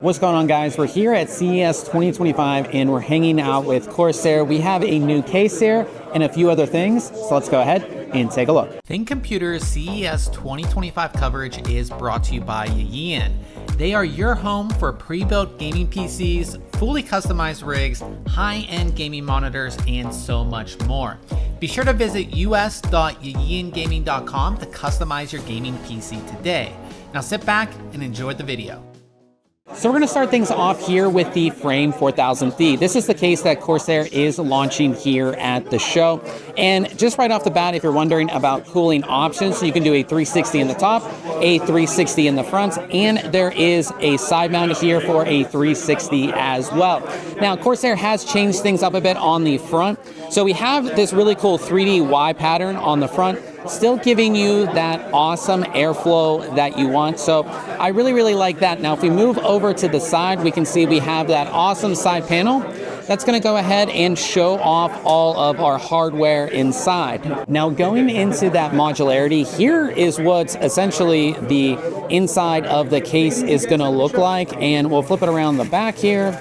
What's going on, guys? We're here at CES 2025 and we're hanging out with Corsair. We have a new case here and a few other things, so let's go ahead and take a look. ThinkComputers CES 2025 coverage is brought to you by Yiyan. They are your home for pre-built gaming PCs, fully customized rigs, high-end gaming monitors, and so much more. Be sure to visit us.yiyangaming.com to customize your gaming PC today. Now sit back and enjoy the video. So we're going to start things off here with the Frame 4000D. This is the case that Corsair is launching here at the show. And just right off the bat, if you're wondering about cooling options, you can do a 360 in the top, a 360 in the front, and there is a side mount here for a 360 as well. Now, Corsair has changed things up a bit on the front. So we have this really cool 3D Y pattern on the front, still giving you that awesome airflow that you want. So I really like that. Now, if we move over to the side, we can see we have that awesome side panel that's going to go ahead and show off all of our hardware inside. Now, going into that modularity, here is what essentially the inside of the case is going to look like, and we'll flip it around the back here.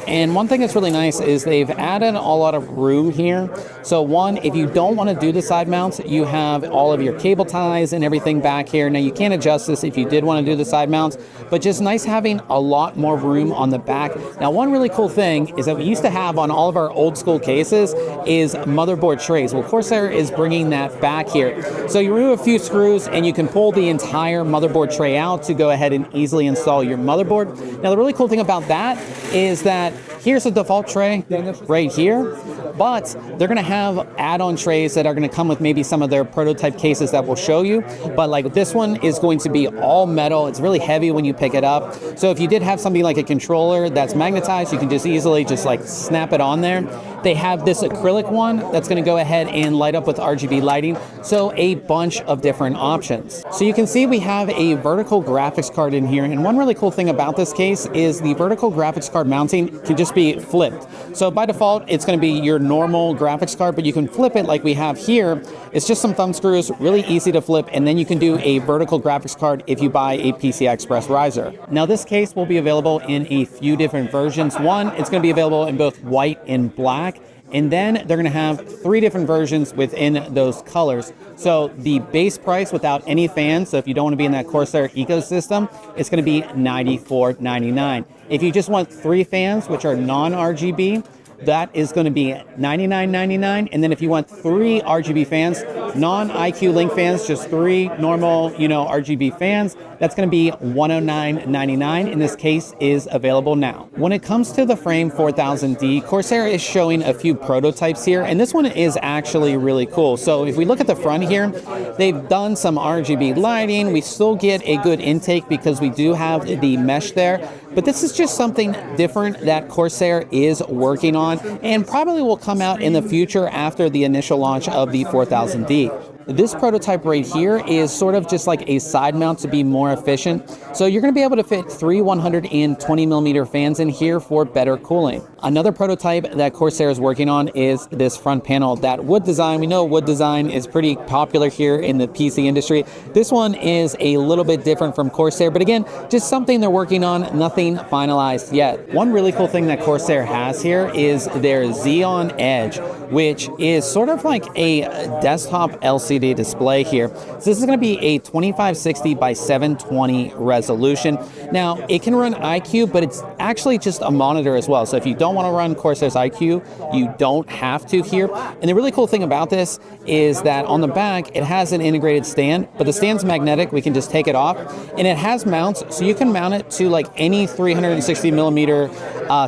And one thing that's really nice is they've added a lot of room here. So one, if you don't want to do the side mounts, you have all of your cable ties and everything back here. Now you can't adjust this if you did want to do the side mounts, but just nice having a lot more room on the back. Now, one really cool thing is that we used to have on all of our old school cases is motherboard trays. Well, Corsair is bringing that back here. So you remove a few screws and you can pull the entire motherboard tray out to go ahead and easily install your motherboard. Now, the really cool thing about that is that here's a default tray right here, but they're going to have add-on trays that are going to come with maybe some of their prototype cases that we'll show you. But like this one is going to be all metal. It's really heavy when you pick it up. So if you did have something like a controller that's magnetized, you can just easily just like snap it on there. They have this acrylic one that's going to go ahead and light up with RGB lighting. So a bunch of different options. So you can see we have a vertical graphics card in here. And one really cool thing about this case is the vertical graphics card mounting can just be flipped. So by default, it's going to be your normal graphics card, but you can flip it like we have here. It's just some thumb screws, really easy to flip, and then you can do a vertical graphics card if you buy a PCI Express riser. Now, this case will be available in a few different versions. One, it's going to be available in both white and black. And then they're going to have 3 different versions within those colors. So the base price without any fans, so if you don't want to be in that Corsair ecosystem, it's going to be $94.99. If you just want 3 fans, which are non-RGB, that is going to be $99.99. And then if you want 3 RGB fans, non-IQ Link fans, just 3 normal, RGB fans, that's going to be $109.99, and this case is available now. When it comes to the Frame 4000D, Corsair is showing a few prototypes here, and this one is actually really cool. So if we look at the front here, they've done some RGB lighting. We still get a good intake because we do have the mesh there, but this is just something different that Corsair is working on and probably will come out in the future after the initial launch of the 4000D. This prototype right here is sort of just like a side mount to be more efficient. So you're going to be able to fit 3 120 millimeter fans in here for better cooling. Another prototype that Corsair is working on is this front panel, that wood design. We know wood design is pretty popular here in the PC industry. This one is a little bit different from Corsair, but again, just something they're working on, nothing finalized yet. One really cool thing that Corsair has here is their Xeon Edge, which is sort of like a desktop LCD display here. So this is going to be a 2560 by 720 resolution. Now, it can run IQ, but it's actually just a monitor as well. So if you don't want to run Corsair's IQ, you don't have to here. And the really cool thing about this is that on the back, it has an integrated stand, but the stand's magnetic. We can just take it off, and it has mounts, so you can mount it to like any 360 millimeter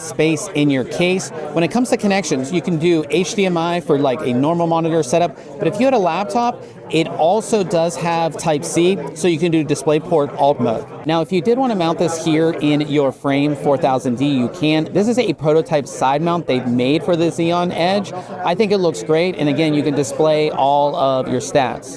space in your case. When it comes to connections, you can do HDMI for like a normal monitor setup, but if you had a laptop, it also does have Type-C, so you can do DisplayPort alt mode. Now, if you did want to mount this here in your Frame 4000D, you can. This is a prototype side mount they've made for the Xeon Edge. I think it looks great, and again, you can display all of your stats.